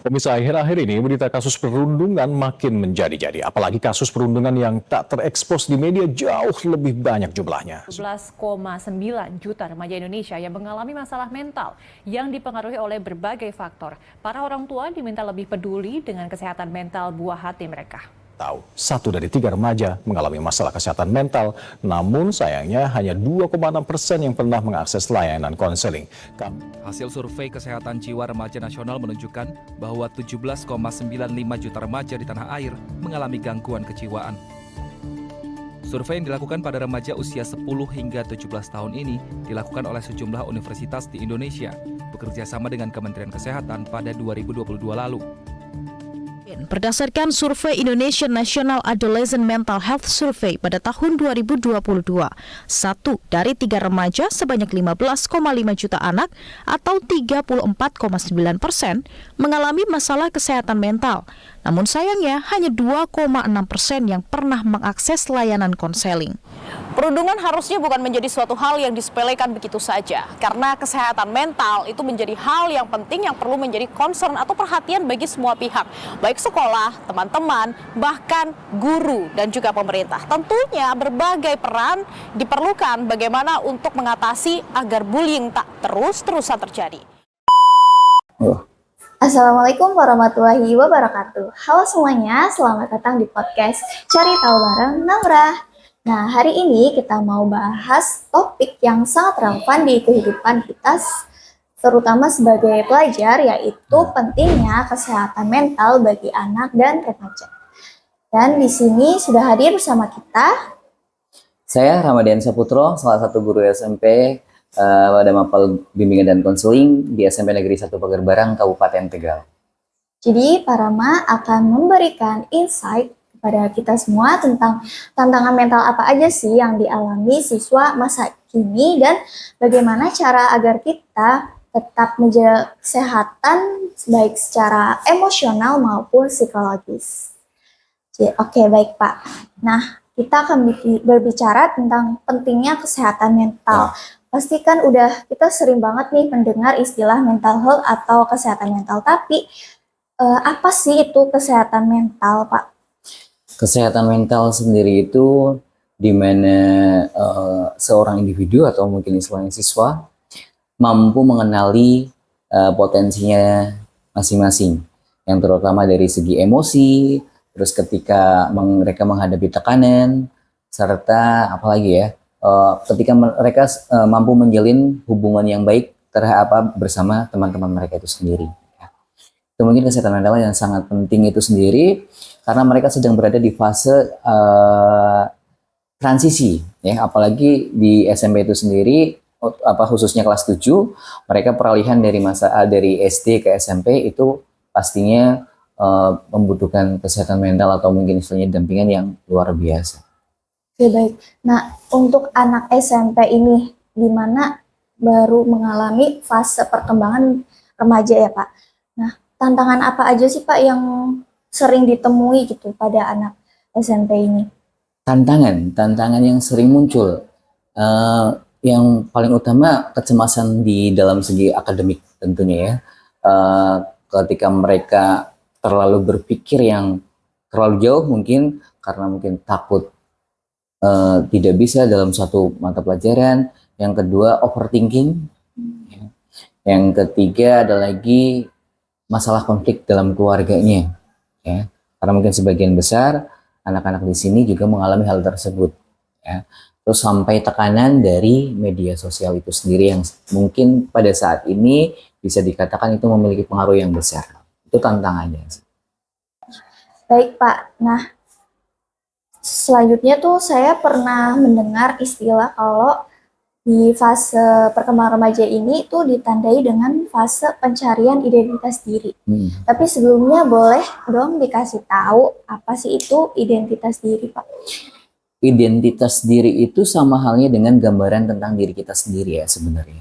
Pemirsa, akhir-akhir ini berita kasus perundungan makin menjadi-jadi. Apalagi kasus perundungan yang tak terekspos di media jauh lebih banyak jumlahnya. 11,9 juta remaja Indonesia yang mengalami masalah mental yang dipengaruhi oleh berbagai faktor. Para orang tua diminta lebih peduli dengan kesehatan mental buah hati mereka. Tahu, 1 dari 3 remaja mengalami masalah kesehatan mental, namun sayangnya hanya 2,6% yang pernah mengakses layanan konseling. Hasil survei kesehatan jiwa remaja nasional menunjukkan bahwa 17,95 juta remaja di tanah air mengalami gangguan kejiwaan. Survei yang dilakukan pada remaja usia 10 hingga 17 tahun ini dilakukan oleh sejumlah universitas di Indonesia, bekerja sama dengan Kementerian Kesehatan pada 2022 lalu. Berdasarkan survei Indonesian National Adolescent Mental Health Survey pada tahun 2022, 1 dari 3 remaja sebanyak 15,5 juta anak atau 34,9% mengalami masalah kesehatan mental. Namun sayangnya hanya 2,6% yang pernah mengakses layanan konseling. Perundungan harusnya bukan menjadi suatu hal yang disepelekan begitu saja, karena kesehatan mental itu menjadi hal yang penting yang perlu menjadi concern atau perhatian bagi semua pihak, baik sekolah, teman-teman, bahkan guru dan juga pemerintah. Tentunya berbagai peran diperlukan bagaimana untuk mengatasi agar bullying tak terus-terusan terjadi. Assalamualaikum warahmatullahi wabarakatuh. Halo semuanya, selamat datang di podcast Cari Tahu Bareng Namrah. Nah, hari ini kita mau bahas topik yang sangat relevan di kehidupan kita, terutama sebagai pelajar, yaitu pentingnya kesehatan mental bagi anak dan remaja. Dan di sini sudah hadir bersama kita. Saya Ramadhan Saputro, salah satu guru SMP pada Mapel Bimbingan dan Konseling di SMP Negeri 1 Pagarbarang, Kabupaten Tegal. Jadi, Pak Rama akan memberikan insight kepada kita semua tentang tantangan mental apa aja sih yang dialami siswa masa kini dan bagaimana cara agar kita tetap menjaga kesehatan baik secara emosional maupun psikologis. Oke, baik Pak. Nah, kita akan berbicara tentang pentingnya kesehatan mental. Pasti kan udah kita sering banget nih mendengar istilah mental health atau kesehatan mental, tapi apa sih itu kesehatan mental, Pak? Kesehatan mental sendiri itu di mana seorang individu atau mungkin istilahnya siswa mampu mengenali potensinya masing-masing, yang terutama dari segi emosi, terus ketika mereka menghadapi tekanan, serta apalagi ya, ketika mereka mampu menjalin hubungan yang baik bersama teman-teman mereka itu sendiri. Itu mungkin kesehatan mental yang sangat penting itu sendiri, karena mereka sedang berada di fase transisi, ya, apalagi di SMP itu sendiri, khususnya kelas 7, mereka peralihan dari SD ke SMP itu pastinya membutuhkan kesehatan mental atau mungkin istilahnya dampingan yang luar biasa. Oke, baik. Nah, untuk anak SMP ini, di mana baru mengalami fase perkembangan remaja ya Pak. Nah, tantangan apa aja sih Pak yang sering ditemui gitu pada anak SMP ini? Tantangan yang sering muncul, yang paling utama kecemasan di dalam segi akademik tentunya ya. Ketika mereka terlalu berpikir yang terlalu jauh mungkin karena mungkin takut tidak bisa dalam suatu mata pelajaran. Yang kedua overthinking. Yang ketiga ada lagi masalah konflik dalam keluarganya. Ya, karena mungkin sebagian besar anak-anak di sini juga mengalami hal tersebut. Ya. Terus sampai tekanan dari media sosial itu sendiri yang mungkin pada saat ini bisa dikatakan itu memiliki pengaruh yang besar. Itu tantangannya. Baik Pak, nah selanjutnya tuh saya pernah mendengar istilah kalau di fase perkembangan remaja ini tuh ditandai dengan fase pencarian identitas diri. Tapi sebelumnya boleh dong dikasih tahu apa sih itu identitas diri, Pak? Identitas diri itu sama halnya dengan gambaran tentang diri kita sendiri ya sebenarnya.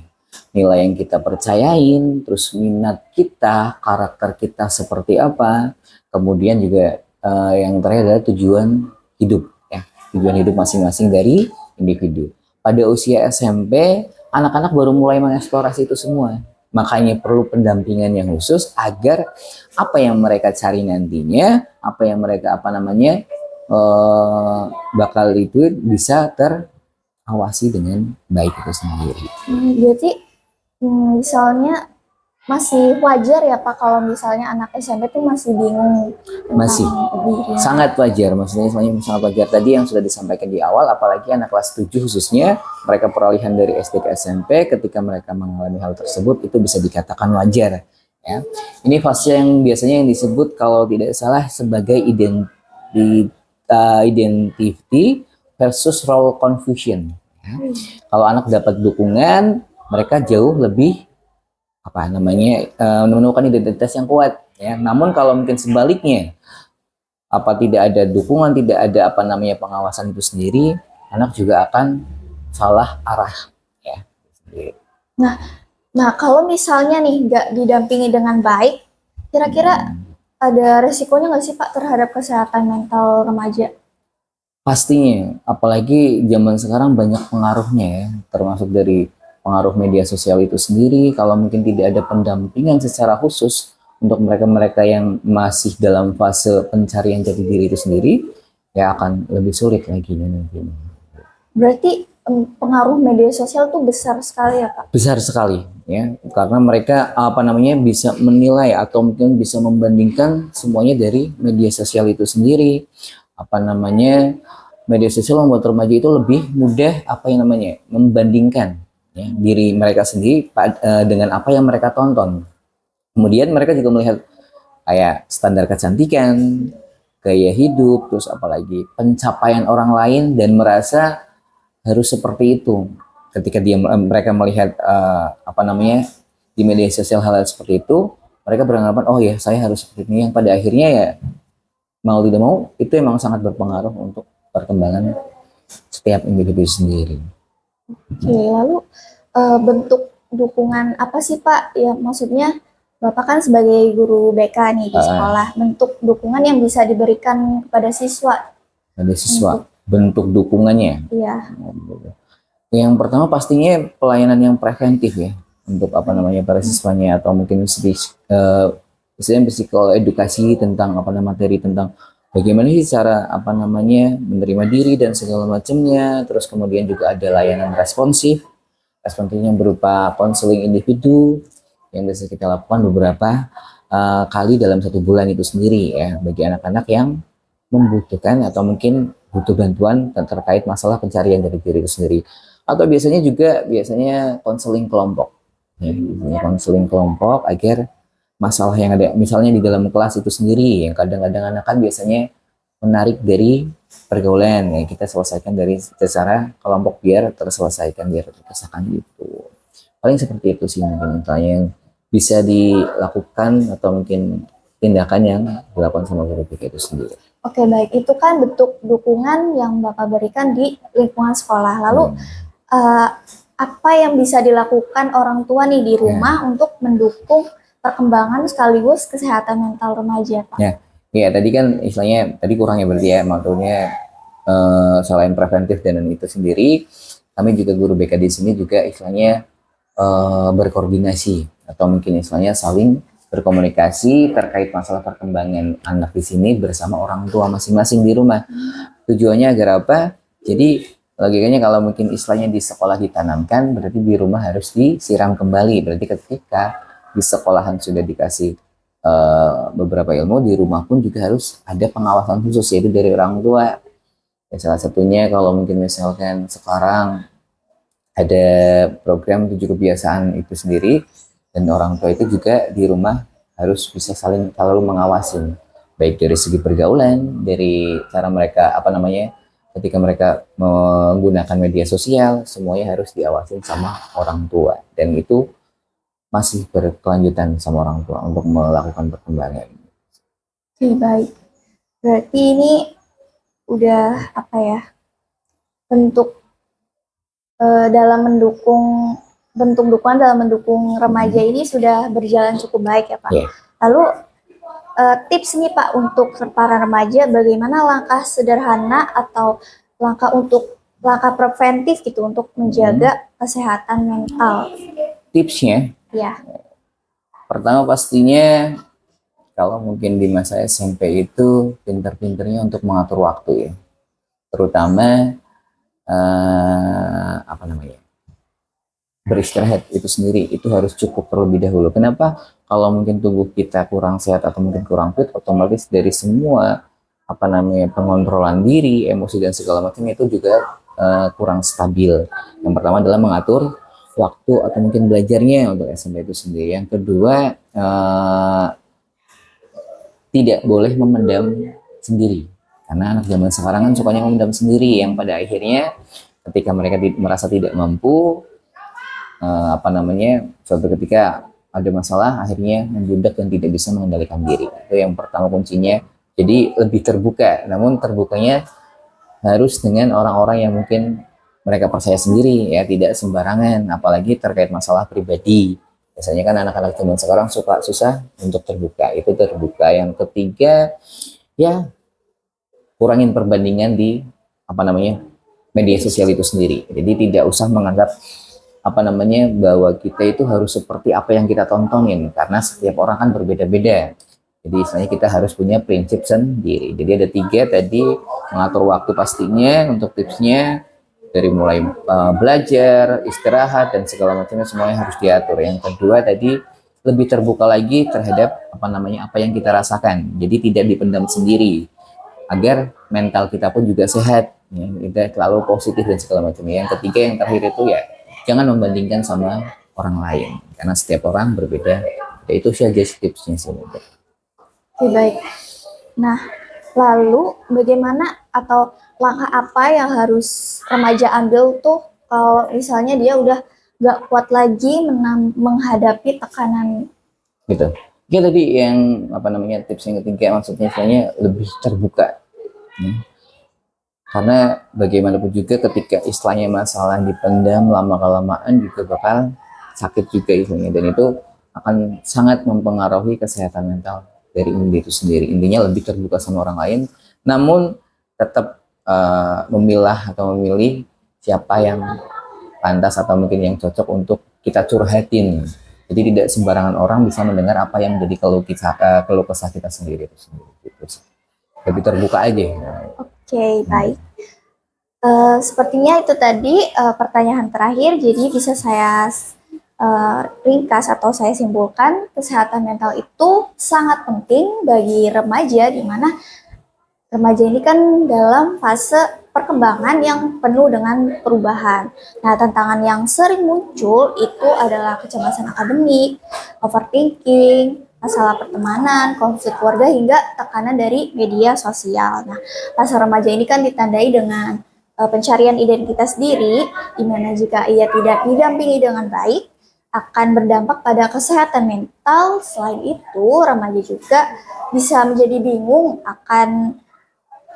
Nilai yang kita percayain, terus minat kita, karakter kita seperti apa, kemudian juga yang terakhir adalah tujuan hidup ya, tujuan hidup masing-masing dari individu. Pada usia SMP, anak-anak baru mulai mengeksplorasi itu semua. Makanya perlu pendampingan yang khusus agar apa yang mereka cari nantinya, apa yang mereka bakal itu bisa terawasi dengan baik itu sendiri. Berarti misalnya masih wajar ya Pak kalau misalnya anak SMP tuh masih bingung Masih dirinya. sangat wajar, maksudnya sangat wajar tadi yang sudah disampaikan di awal, apalagi anak kelas 7 khususnya, mereka peralihan dari SD ke SMP, ketika mereka mengalami hal tersebut itu bisa dikatakan wajar ya. Ini fase yang biasanya yang disebut kalau tidak salah sebagai identity versus role confusion ya. Kalau anak dapat dukungan, mereka jauh lebih menemukan identitas yang kuat ya. Namun kalau mungkin sebaliknya, tidak ada dukungan, tidak ada pengawasan itu sendiri, anak juga akan salah arah ya. Nah, kalau misalnya nih nggak didampingi dengan baik, kira-kira ada resikonya nggak sih Pak terhadap kesehatan mental remaja? Pastinya, apalagi zaman sekarang banyak pengaruhnya ya, termasuk dari pengaruh media sosial itu sendiri. Kalau mungkin tidak ada pendampingan secara khusus untuk mereka-mereka yang masih dalam fase pencarian jati diri itu sendiri, ya akan lebih sulit lagi nantinya. Berarti pengaruh media sosial tuh besar sekali ya Pak? Besar sekali ya, karena mereka bisa menilai atau mungkin bisa membandingkan semuanya dari media sosial itu sendiri. Media sosial membuat remaja itu lebih mudah membandingkan ya, diri mereka sendiri dengan apa yang mereka tonton. Kemudian mereka juga melihat kayak standar kecantikan, gaya hidup, terus apalagi pencapaian orang lain dan merasa harus seperti itu. Ketika mereka melihat di media sosial hal seperti itu, mereka beranggapan oh ya saya harus seperti ini, yang pada akhirnya ya mau tidak mau itu emang sangat berpengaruh untuk perkembangan setiap individu sendiri. Oke, lalu bentuk dukungan apa sih Pak? Ya maksudnya Bapak kan sebagai guru BK nih di sekolah, bentuk dukungan yang bisa diberikan kepada siswa. Bentuk dukungannya. Iya. Yang pertama pastinya pelayanan yang preventif ya untuk para siswanya, atau mungkin psikol edukasi tentang materi tentang bagaimana sih cara menerima diri dan segala macamnya. Terus kemudian juga ada layanan responsif yang berupa konseling individu yang bisa kita lakukan beberapa kali dalam 1 bulan itu sendiri ya, bagi anak-anak yang membutuhkan atau mungkin butuh bantuan terkait masalah pencarian jati diri itu sendiri. Atau biasanya konseling kelompok ya, konseling kelompok agar masalah yang ada misalnya di dalam kelas itu sendiri, yang kadang-kadang anak kan biasanya menarik dari pergaulan ya, kita selesaikan dari secara kelompok biar terselesaikan, biar terpisahkan gitu. Paling seperti itu sih mungkin yang bisa dilakukan atau mungkin tindakan yang dilakukan sama guru BK itu sendiri. Oke, baik, itu kan bentuk dukungan yang Bapak berikan di lingkungan sekolah. Lalu apa yang bisa dilakukan orang tua nih di rumah untuk mendukung perkembangan sekaligus kesehatan mental remaja, Pak? Ya, tadi kan istilahnya tadi kurangnya berarti ya, maksudnya selain preventif dan itu sendiri, kami juga guru BK di sini juga istilahnya berkoordinasi atau mungkin istilahnya saling berkomunikasi terkait masalah perkembangan anak di sini bersama orang tua masing-masing di rumah. Tujuannya agar apa? Jadi logikanya kalau mungkin istilahnya di sekolah ditanamkan, berarti di rumah harus disiram kembali. Berarti ketika di sekolahan sudah dikasih beberapa ilmu, di rumah pun juga harus ada pengawasan khusus, yaitu dari orang tua. Ya, salah satunya kalau mungkin misalkan sekarang ada program 7 kebiasaan itu sendiri, dan orang tua itu juga di rumah harus bisa saling selalu mengawasi, baik dari segi pergaulan, dari cara mereka ketika mereka menggunakan media sosial, semuanya harus diawasi sama orang tua, dan itu masih berkelanjutan sama orang tua untuk melakukan perkembangan. Oke, baik. Berarti ini udah bentuk bentuk dukungan dalam mendukung remaja ini sudah berjalan cukup baik ya Pak. Yeah. Lalu tips nih Pak untuk para remaja, bagaimana langkah sederhana atau langkah preventif gitu untuk menjaga kesehatan mental? Tipsnya Ya, Pertama pastinya kalau mungkin di masa SMP itu pinter-pinternya untuk mengatur waktu ya, terutama apa namanya, beristirahat itu sendiri itu harus cukup terlebih dahulu. Kenapa? Kalau mungkin tubuh kita kurang sehat atau mungkin kurang fit, otomatis dari semua apa namanya pengontrolan diri, emosi dan segala macam itu juga kurang stabil. Yang pertama adalah mengatur waktu atau mungkin belajarnya untuk SMP itu sendiri. Yang kedua, tidak boleh memendam sendiri, karena anak zaman sekarang kan sukanya memendam sendiri, yang pada akhirnya ketika mereka merasa tidak mampu, apa namanya, suatu ketika ada masalah akhirnya membludak dan tidak bisa mengendalikan diri. Itu yang pertama kuncinya. Jadi lebih terbuka, namun terbukanya harus dengan orang-orang yang mungkin mereka percaya sendiri ya, tidak sembarangan, apalagi terkait masalah pribadi. Biasanya kan anak-anak zaman sekarang suka susah untuk terbuka, itu terbuka. Yang ketiga, ya kurangin perbandingan di apa namanya media sosial itu sendiri. Jadi tidak usah menganggap apa namanya bahwa kita itu harus seperti apa yang kita tontonin, karena setiap orang kan berbeda-beda. Jadi istilahnya kita harus punya prinsip sendiri. Jadi ada 3 tadi, mengatur waktu pastinya untuk tipsnya, dari mulai belajar, istirahat dan segala macamnya semuanya harus diatur. Yang kedua tadi, lebih terbuka lagi terhadap apa namanya apa yang kita rasakan. Jadi tidak dipendam sendiri, agar mental kita pun juga sehat, ya, tidak terlalu positif dan segala macamnya. Yang ketiga, yang terakhir itu ya jangan membandingkan sama orang lain, karena setiap orang berbeda. Ya, itu saja tipsnya sebenarnya. oke, baik. Nah, lalu bagaimana atau langkah apa yang harus remaja ambil tuh kalau misalnya dia udah gak kuat lagi menghadapi tekanan? Gitu. Ya tadi yang apa namanya tips yang ketiga, maksudnya istilahnya lebih terbuka. Ya. Karena bagaimanapun juga ketika istilahnya masalah dipendam lama-kelamaan juga bakal sakit juga istilahnya, dan itu akan sangat mempengaruhi kesehatan mental dari Indi itu sendiri. Intinya lebih terbuka sama orang lain, namun tetap memilah atau memilih siapa yang pantas atau mungkin yang cocok untuk kita curhatin. Jadi tidak sembarangan orang bisa mendengar apa yang menjadi keluh kesah kita sendiri itu sendiri. Gitu. Lebih terbuka aja. Oke, baik. Sepertinya itu tadi pertanyaan terakhir, jadi bisa saya ringkas atau saya simpulkan, kesehatan mental itu sangat penting bagi remaja, di mana remaja ini kan dalam fase perkembangan yang penuh dengan perubahan. Nah, tantangan yang sering muncul itu adalah kecemasan akademik, overthinking, masalah pertemanan, konflik keluarga, hingga tekanan dari media sosial. Nah, fase remaja ini kan ditandai dengan pencarian identitas diri, di mana jika ia tidak didampingi dengan baik, akan berdampak pada kesehatan mental. Selain itu, remaja juga bisa menjadi bingung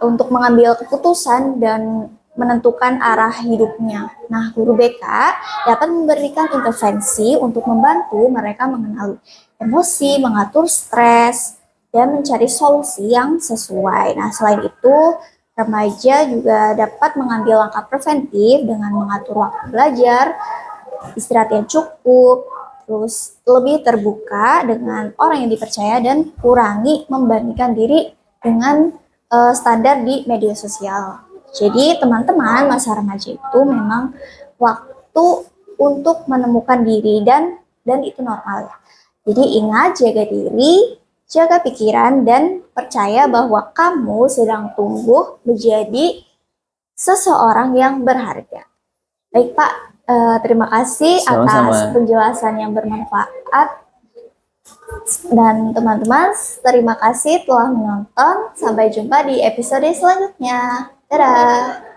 untuk mengambil keputusan dan menentukan arah hidupnya. Nah, guru BK dapat memberikan intervensi untuk membantu mereka mengenali emosi, mengatur stres, dan mencari solusi yang sesuai. Nah, selain itu, remaja juga dapat mengambil langkah preventif dengan mengatur waktu belajar, istirahat yang cukup, terus lebih terbuka dengan orang yang dipercaya, dan kurangi membandingkan diri dengan standar di media sosial. Jadi teman-teman, masa remaja itu memang waktu untuk menemukan diri, dan itu normal. Jadi ingat, jaga diri, jaga pikiran, dan percaya bahwa kamu sedang tumbuh menjadi seseorang yang berharga. Baik Pak, terima kasih atas penjelasan yang bermanfaat. Dan teman-teman, terima kasih telah menonton. Sampai jumpa di episode selanjutnya. Dadah!